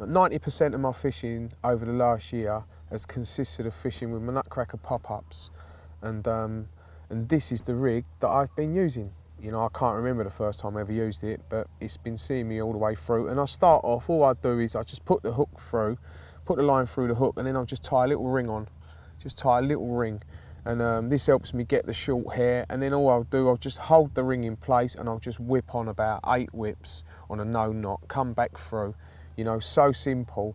90% of my fishing over the last year has consisted of fishing with my nutcracker pop-ups, and this is the rig that I've been using. You know, I can't remember the first time I ever used it, but it's been seeing me all the way through. And I start off, all I do is I just put the hook through, put the line through the hook, and then I'll just tie a little ring on. Just tie a little ring. And this helps me get the short hair. And then all I'll do, I'll just hold the ring in place and I'll just whip on about 8 whips on a no knot, come back through. You know, so simple.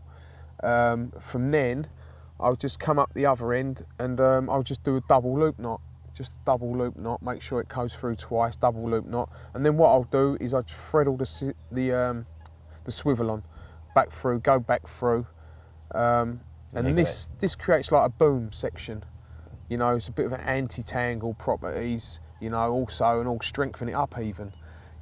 From then, I'll just come up the other end and I'll just do a double loop knot. Just a double loop knot, make sure it goes through twice, double loop knot. And then what I'll do is I just thread all the swivel on, back through, go back through. And this creates like a boom section. You know, it's a bit of an anti-tangle properties, you know, also, and all strengthen it up even.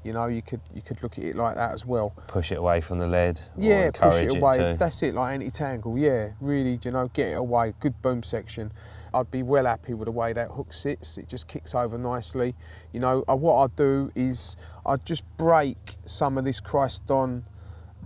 You know, you could look at it like that as well. Push it away from the lead. Yeah, or push it away. Too. That's it, like anti-tangle. Yeah, really, you know, get it away. Good boom section. I'd be well happy with the way that hook sits. It just kicks over nicely. You know, what I do is I just break some of this Kryston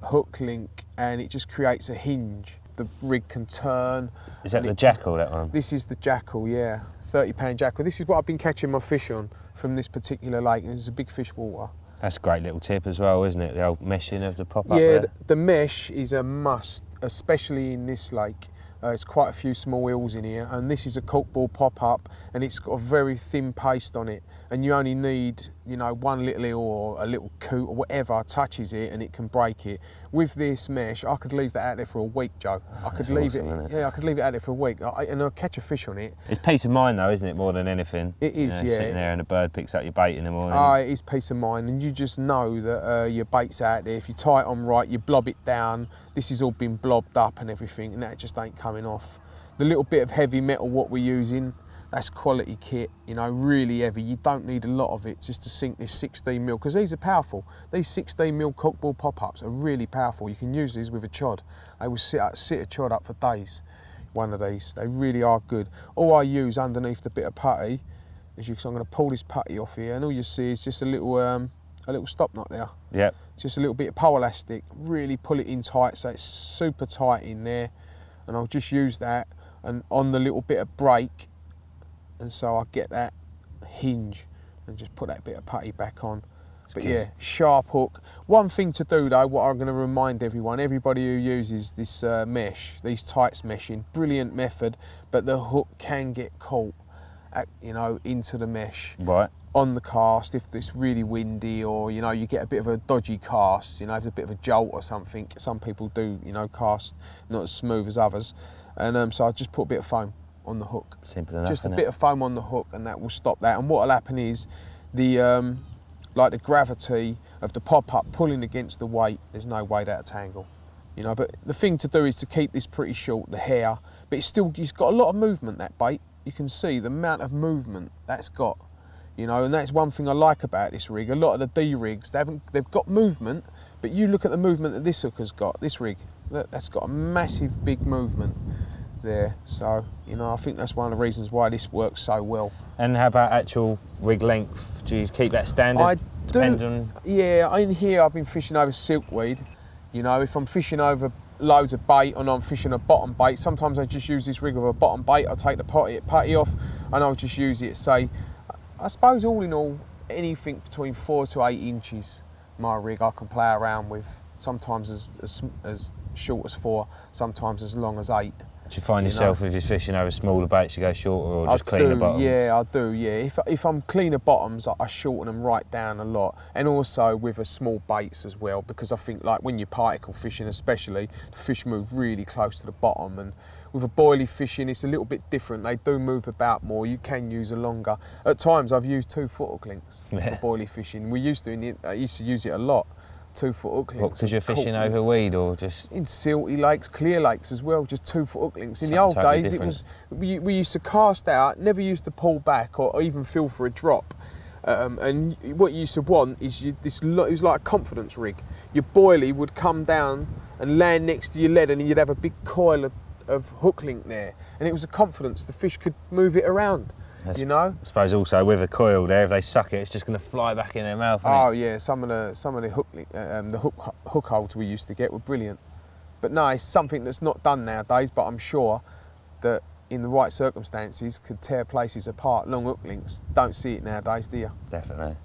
Hooklink, and it just creates a hinge. The rig can turn. Is that the jackal, that one? This is the jackal, yeah. 30-pound jackal. This is what I've been catching my fish on from this particular lake, and it's a big fish water. That's a great little tip as well, isn't it? The old meshing of the pop-up. Yeah, there. the mesh is a must, especially in this lake. There's quite a few small hills in here, and this is a corkball pop-up, and it's got a very thin paste on it, and you only need, you know, one little hill or a little coot or whatever touches it, and it can break it. With this mesh, I could leave that out there for a week, Joe. I could leave it. Yeah, I could leave it out there for a week, and I'll catch a fish on it. It's peace of mind, though, isn't it? More than anything. It is, yeah. Sitting there and a bird picks up your bait in the morning. It is peace of mind, and you just know that your bait's out there. If you tie it on right, you blob it down. This has all been blobbed up and everything, and that just ain't coming off. The little bit of heavy metal what we're using, that's quality kit, you know, really heavy. You don't need a lot of it just to sink this 16mm, because these are powerful. These 16mm corkball pop-ups are really powerful. You can use these with a chod. They will sit a chod up for days, one of these. They really are good. All I use underneath the bit of putty is, I'm going to pull this putty off here, and all you see is just a little stop knot there. Yep. Just a little bit of pole elastic, really pull it in tight so it's super tight in there, and I'll just use that and on the little bit of break, and so I get that hinge and just put that bit of putty back on. But yeah, sharp hook. One thing to do though, what I'm going to remind everybody who uses this mesh, these tights meshing, brilliant method, but the hook can get caught, you know, into the mesh. Right. On the cast, if it's really windy, or you know, you get a bit of a dodgy cast, you know, if there's a bit of a jolt or something. Some people do, you know, cast not as smooth as others, and so I just put a bit of foam on the hook. Simple enough. Just a bit of foam on the hook, and that will stop that. And what'll happen is the like the gravity of the pop-up pulling against the weight. There's no way that'll tangle, you know. But the thing to do is to keep this pretty short, the hair, but it's got a lot of movement. That bait, you can see the amount of movement that's got. You know, and that's one thing I like about this rig. A lot of the D rigs, they've got movement, but you look at the movement that this hooker's got, this rig, that's got a massive big movement there. So, you know, I think that's one of the reasons why this works so well. And how about actual rig length? Do you keep that standard? I do. Yeah, in here I've been fishing over silkweed. You know, if I'm fishing over loads of bait and I'm fishing a bottom bait, sometimes I just use this rig with a bottom bait. I take the putty off and I'll just use it, say, I suppose all in all, anything between 4 to 8 inches, my rig I can play around with. Sometimes as short as 4, sometimes as long as 8. Do you find yourself, if you're fishing over smaller baits, you go shorter, or just cleaner bottoms? Yeah, I do, yeah. If I'm cleaner bottoms, I shorten them right down a lot. And also with a small baits as well, because I think like when you're particle fishing especially, the fish move really close to the bottom, and with a boilie fishing, it's a little bit different. They do move about more. You can use a longer. At times, I've used 2-foot hook links for boilie fishing. I used to use it a lot. 2-foot hook links. What, because you're fishing over weed, or just in silty lakes, clear lakes as well? Just 2-foot hook links. In the old days, it was we used to cast out, never used to pull back or even feel for a drop. And what you used to want is it was like a confidence rig. Your boilie would come down and land next to your lead, and you'd have a big coil of hook link there, and it was a confidence. The fish could move it around, you know. I suppose also with a coil there, if they suck it, it's just going to fly back in their mouth. Oh yeah, some of the hook link, the hook holds we used to get were brilliant. But no, it's something that's not done nowadays, but I'm sure that in the right circumstances could tear places apart. Long hook links, don't see it nowadays, do you? Definitely.